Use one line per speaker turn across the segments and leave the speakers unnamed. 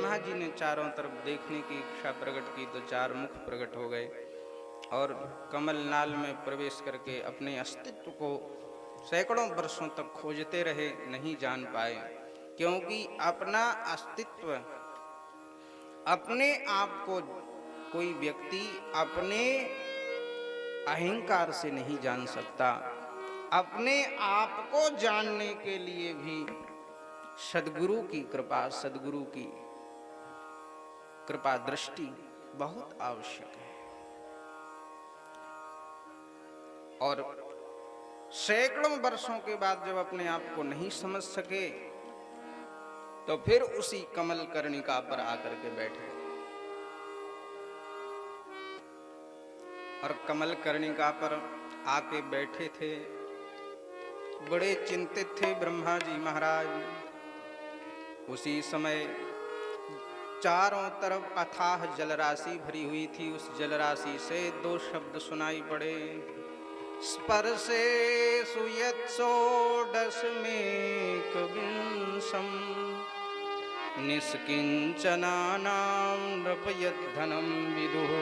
ब्रह्मा जी ने चारों तरफ देखने की इच्छा प्रकट की तो चार मुख प्रकट हो गए और कमल नाल में प्रवेश करके अपने अस्तित्व को सैकड़ों वर्षों तक खोजते रहे, नहीं जान पाए, क्योंकि अपना अस्तित्व, अपने आप को कोई व्यक्ति अपने अहंकार से नहीं जान सकता। अपने आप को जानने के लिए भी सद्गुरु की कृपा, सद्गुरु की कृपा दृष्टि बहुत आवश्यक है। और सैकड़ों वर्षों के बाद जब अपने आप को नहीं समझ सके तो फिर उसी कमल कर्णिका पर आकर के बैठे और कमल कर्णिका पर आके बैठे थे। बड़े चिंतित थे ब्रह्मा जी महाराज। उसी समय चारों तरफ अथाह जलराशि भरी हुई थी। उस जलराशि से दो शब्द सुनाई पड़े, स्पर्शे सुयत्सोडश में कविंसम निष्किंचनानां नृपयद्धनं विदुः।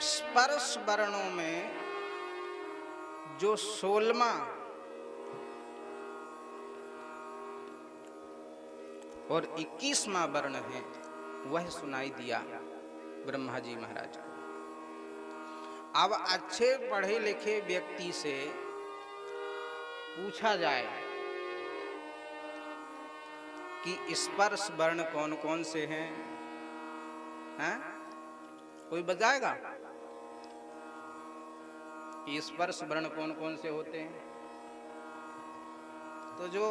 स्पर्श वर्णों में जो 16वां और 21वां वर्ण है वह सुनाई दिया ब्रह्मा जी महाराज को। अब अच्छे पढ़े लिखे व्यक्ति से पूछा जाए कि स्पर्श वर्ण कौन कौन से हैं? कोई बताएगा? स्पर्श वर्ण कौन कौन से होते हैं? तो जो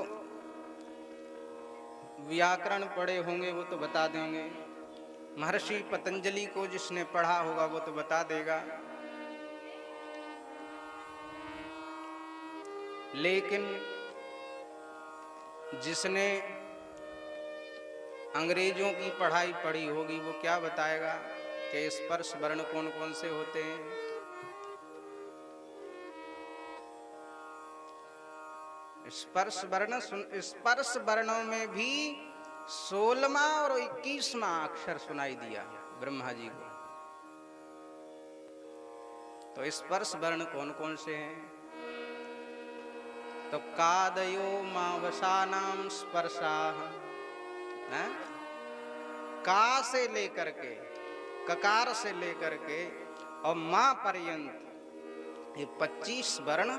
व्याकरण पढ़े होंगे वो तो बता देंगे, महर्षि पतंजलि को जिसने पढ़ा होगा वो तो बता देगा, लेकिन जिसने अंग्रेजों की पढ़ाई पढ़ी होगी वो क्या बताएगा कि स्पर्श वर्ण कौन कौन से होते हैं? स्पर्श वर्णों में भी 16वां और 21वां अक्षर सुनाई दिया ब्रह्मा जी को। तो स्पर्श वर्ण कौन कौन से हैं? तो कादयो मावसानाम स्पर्शाः, का से लेकर के, ककार से लेकर के और मां पर्यंत ये 25 वर्ण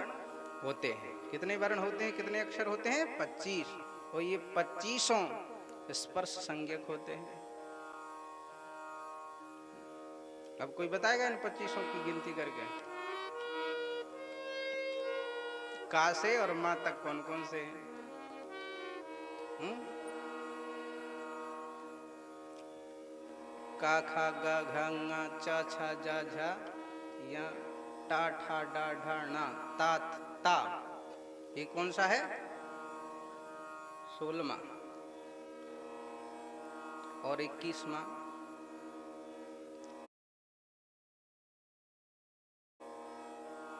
होते हैं। कितने वर्ण होते हैं, कितने अक्षर होते हैं? 25। और ये 25 स्पर्श संज्ञक होते हैं। अब कोई बताएगा इन 25 की गिनती करके? का से और मां तक कौन कौन से हैं? का खा गा घा ङा चा छा जा झा या टा ठा डा ढा ना ता ता, ये कौन सा है? 16वां और 21वां।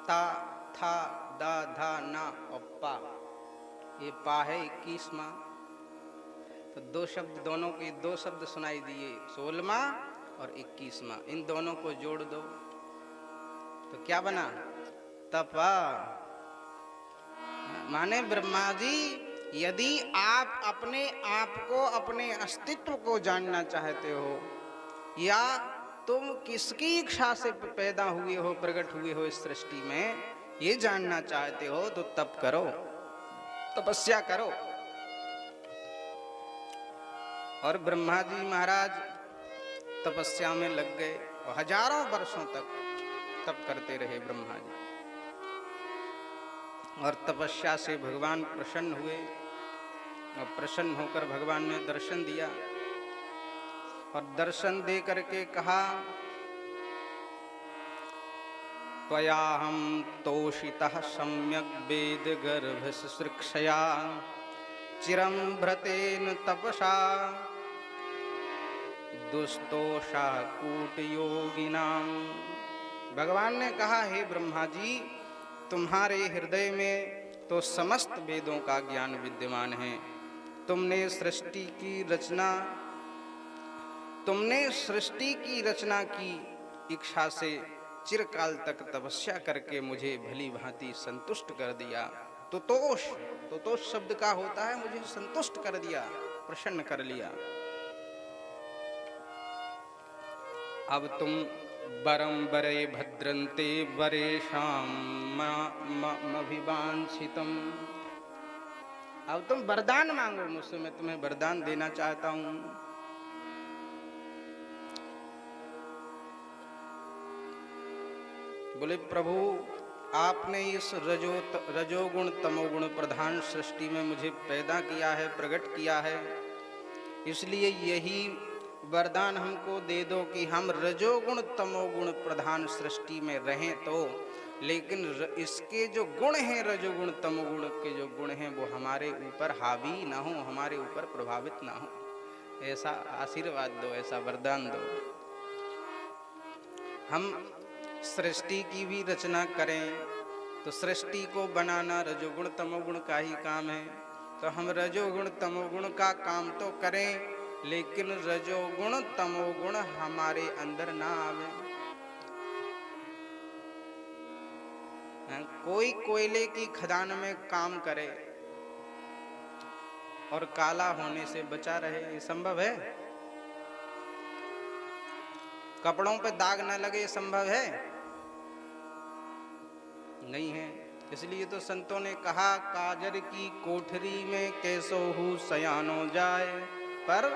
ता था दा धा ना और पा, ये पा है 21वां। तो दो शब्द, दोनों के दो शब्द सुनाई दिए, 16वां और 21वां। इन दोनों को जोड़ दो तो क्या बना? तपा। माने ब्रह्मा जी, यदि आप अपने आप को, अपने अस्तित्व को जानना चाहते हो, या तुम किसकी इच्छा से पैदा हुए हो, प्रकट हुए हो इस सृष्टि में, ये जानना चाहते हो तो तप करो, तपस्या करो। और ब्रह्मा जी महाराज तपस्या में लग गए और हजारों वर्षों तक तप करते रहे ब्रह्मा जी। और तपस्या से भगवान प्रसन्न हुए और प्रसन्न होकर भगवान ने दर्शन दिया और दर्शन दे करके कहा, त्वयाहं तोषितः सम्यक् वेद गर्भ शुश्रूषया चिरं भ्रतेन तपसा दुस्तोषा कूट योगिनां। भगवान ने कहा, हे ब्रह्मा जी, तुम्हारे हृदय में तो समस्त वेदों का ज्ञान विद्यमान है, तुमने सृष्टि की रचना की इच्छा से चिरकाल तक तपस्या करके मुझे भली भांति संतुष्ट कर दिया। तुतोष शब्द का होता है मुझे संतुष्ट कर दिया, प्रसन्न कर लिया। अब तुम वरम वरे भद्रन्ते वरेषां मभिवांछितम्, अब तुम वरदान मांगो मुझसे, मैं तुम्हें वरदान देना चाहता हूं। बोले प्रभु, आपने इस रजोगुण तमोगुण प्रधान सृष्टि में मुझे पैदा किया है, प्रकट किया है, इसलिए यही वरदान हमको दे दो कि हम रजोगुण तमोगुण प्रधान सृष्टि में रहें तो, लेकिन इसके जो गुण हैं, रजोगुण तमोगुण के जो गुण हैं, वो हमारे ऊपर हावी ना हो, हमारे ऊपर प्रभावित ना हो। ऐसा आशीर्वाद दो, ऐसा वरदान दो। हम सृष्टि की भी रचना करें तो सृष्टि को बनाना रजोगुण तमोगुण का ही काम है, तो हम रजोगुण तमोगुण का काम तो करें, लेकिन रजोगुण तमोगुण हमारे अंदर ना आवे। कोई कोयले की खदान में काम करे और काला होने से बचा रहे, ये संभव है? कपड़ों पे दाग न लगे, संभव है? नहीं है। इसलिए तो संतों ने कहा, काजर की कोठरी में कैसो हूँ सयानो जाए, पर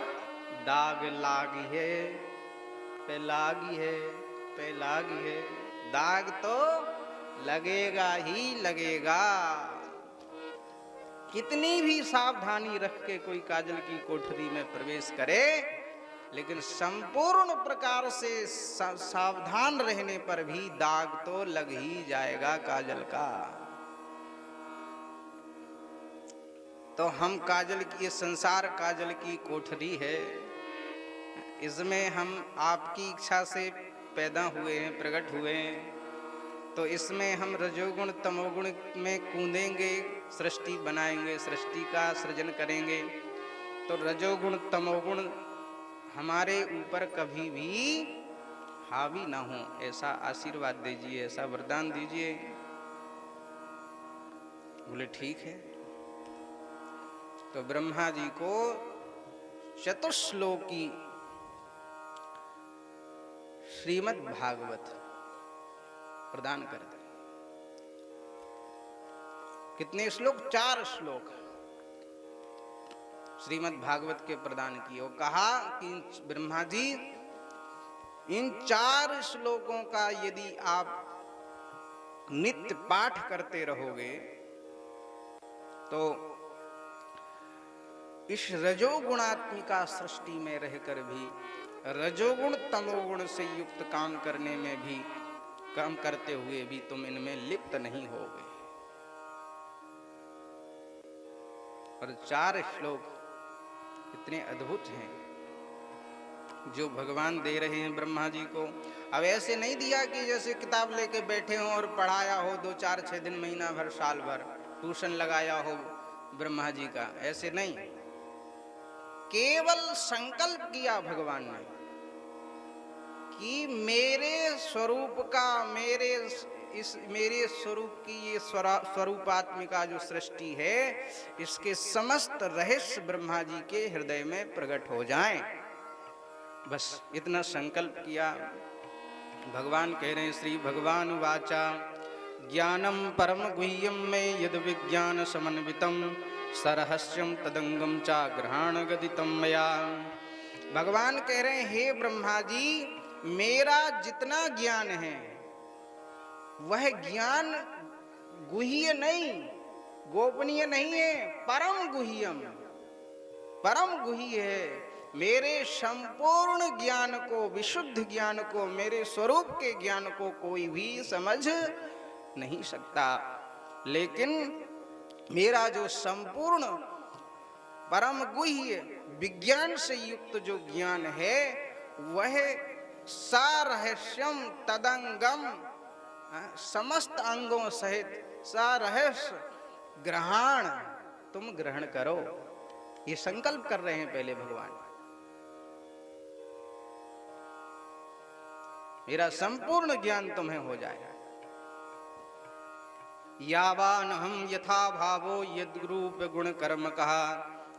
दाग लागी है पे लागी है पे लागी है। दाग तो लगेगा ही लगेगा। कितनी भी सावधानी रख के कोई काजल की कोठरी में प्रवेश करे, लेकिन संपूर्ण प्रकार से सावधान रहने पर भी दाग तो लग ही जाएगा काजल का। तो हम काजल की, ये संसार काजल की कोठरी है, इसमें हम आपकी इच्छा से पैदा हुए हैं, प्रकट हुए हैं, तो इसमें हम रजोगुण तमोगुण में कूदेंगे, सृष्टि बनाएंगे, सृष्टि का सृजन करेंगे, तो रजोगुण तमोगुण हमारे ऊपर कभी भी हावी ना हो, ऐसा आशीर्वाद दीजिए, ऐसा वरदान दीजिए। बोले ठीक है। तो ब्रह्मा जी को चतुश्लोकी श्रीमद् भागवत प्रदान कर दे। कितने श्लोक? 4 श्लोक श्रीमद् भागवत के प्रदान किए। वो कहा कि ब्रह्मा जी, इन 4 श्लोकों का यदि आप नित्य पाठ करते रहोगे तो इस रजोगुणात्मिका सृष्टि में रहकर भी रजोगुण तमोगुण से युक्त काम करने में भी, काम करते हुए भी तुम इनमें लिप्त नहीं होगे। और 4 श्लोक इतने अद्भुत हैं जो भगवान दे रहे हैं ब्रह्मा जी को। अब ऐसे नहीं दिया कि जैसे किताब लेके बैठे हो और पढ़ाया हो 2, 4, 6 दिन, महीना भर, साल भर ट्यूशन लगाया हो ब्रह्मा जी का, ऐसे नहीं। केवल संकल्प किया भगवान ने कि मेरे स्वरूप का, मेरे स्वरूप की ये स्वरूपात्मिका जो सृष्टि है, इसके समस्त रहस्य ब्रह्मा जी के हृदय में प्रकट हो जाएं। बस इतना संकल्प किया। भगवान कह रहे हैं, श्री भगवान वाचा ज्ञानम परम गुह्यम में यद विज्ञान समन्वितम सरहस्यम तदंगम चा ग्रहण गदितम मया। भगवान कह रहे हैं, हे ब्रह्मा जी, मेरा जितना ज्ञान है वह ज्ञान गुह्य नहीं, गोपनीय नहीं है, परम गुह्यम, परम गुह्य है। मेरे संपूर्ण ज्ञान को, विशुद्ध ज्ञान को, मेरे स्वरूप के ज्ञान को कोई भी समझ नहीं सकता। लेकिन मेरा जो संपूर्ण परम गुह्य विज्ञान से युक्त जो ज्ञान है, वह सारहस्यम तदंगम, समस्त अंगों सहित सारहस्य ग्रहण तुम ग्रहण करो। ये संकल्प कर रहे हैं पहले भगवान, मेरा संपूर्ण ज्ञान तुम्हें हो जाए। यावान हम यथा भावो यद रूप गुण कर्म कहा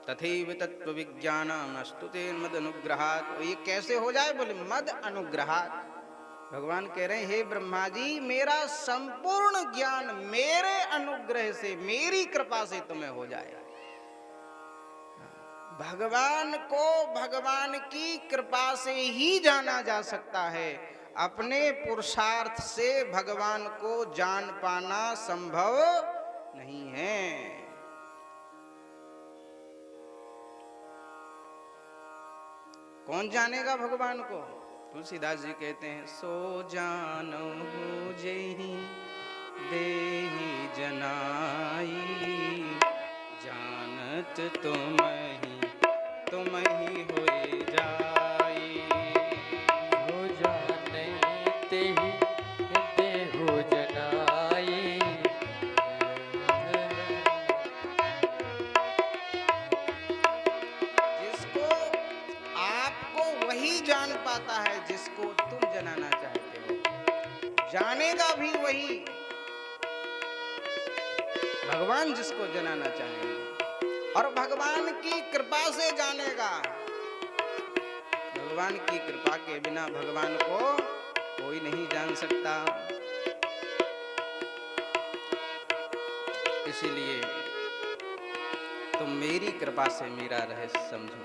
तथैव तत्व विज्ञानम अस्तुते मद अनुग्रहात्। ये कैसे हो जाए? बोले मद अनुग्रहात्। भगवान कह रहे हैं हे ब्रह्मा जी, मेरा संपूर्ण ज्ञान मेरे अनुग्रह से, मेरी कृपा से तुम्हें हो जाए। भगवान को भगवान की कृपा से ही जाना जा सकता है, अपने पुरुषार्थ से भगवान को जान पाना संभव नहीं है। कौन जानेगा भगवान को? तुलसीदास जी कहते हैं सो जानो जेहि देहि जनाई, जानत तुम ही होए जाई।
हो जाने तेहि देहु जनाई।
जिसको आपको वही जान पाता है जिसको तुम जनाना चाहते हो, जानेगा भी वही भगवान जिसको जनाना चाहेंगे, और भगवान की कृपा से जानेगा। भगवान की कृपा के बिना भगवान को कोई नहीं जान सकता। इसीलिए तुम मेरी कृपा से मेरा रहस्य समझो।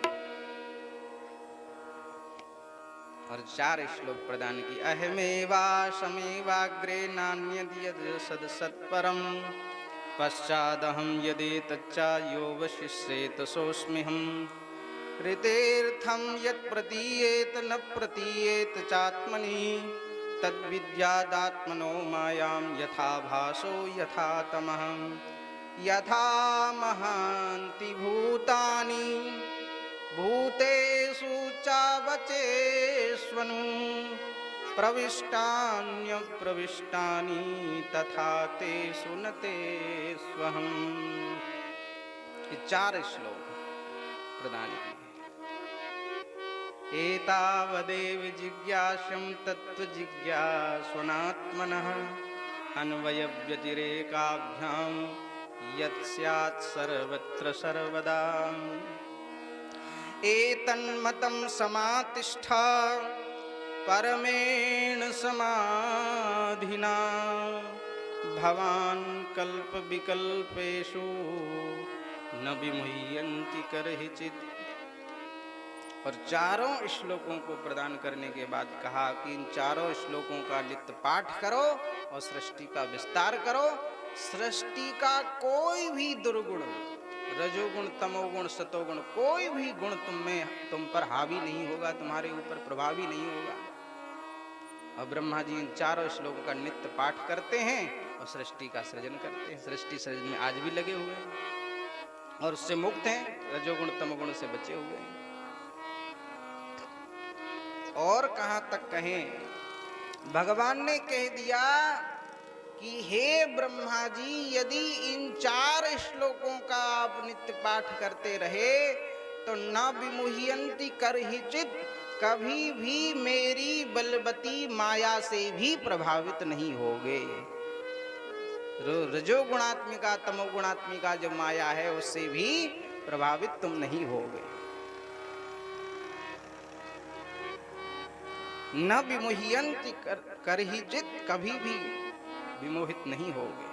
और 4 श्लोक प्रदान की। अहमेवा समेवाग्रे नान्यद यद सद सत्परम, पश्चादहं यदि तच्चा यो वशिष्येत सोऽस्म्यहम्। ऋतेर्थं यत् प्रतीयेत न प्रतीयेत चात्मनि, तद्विद्यादात्मनो मायां यथा भासो यथा तमः। यथा महान्ति भूतानि भूतेषु चावचेष्वनु, प्रविष्टान्यप्रविष्टानि तथा तेषु न तेष्वहम्। ये 4 श्लोक प्रदान किए। एतावदेव जिज्ञासं तत्त्वजिज्ञास्वनात्मनः, अन्वयव्यतिरेकाभ्यां यत् स्यात् सर्वत्र सर्वदा। एतन्मतं समातिष्ठ परमेण समाधिना, भवान् कल्प विकल्पेषु न विमुह्यन्ति करहिचित्। और 4 श्लोकों को प्रदान करने के बाद कहा कि इन 4 श्लोकों का नित्य पाठ करो और सृष्टि का विस्तार करो। सृष्टि का कोई भी दुर्गुण, रजोगुण तमोगुण सतोगुण, कोई भी गुण तुम पर हावी नहीं होगा, तुम्हारे ऊपर प्रभावी नहीं होगा। और ब्रह्मा जी इन 4 श्लोकों का नित्य पाठ करते हैं और सृष्टि का सृजन करते हैं। सृष्टि सृजन में आज भी लगे हुए हैं और उससे मुक्त हैं, रजोगुण तमोगुण से बचे हुए हैं। और कहां तक कहें, भगवान ने कह दिया कि हे ब्रह्मा जी, यदि इन 4 श्लोकों का आप नित्य पाठ करते रहे तो न विमुह्यन्ति करहिचित्, कभी भी मेरी बलवती माया से भी प्रभावित नहीं होगे। रजोगुणात्मिका तमोगुणात्मिका जो माया है उससे भी प्रभावित तुम नहीं होगे। न विमुह्यन्ति करहिचित्, कभी भी विमोहित नहीं होगे।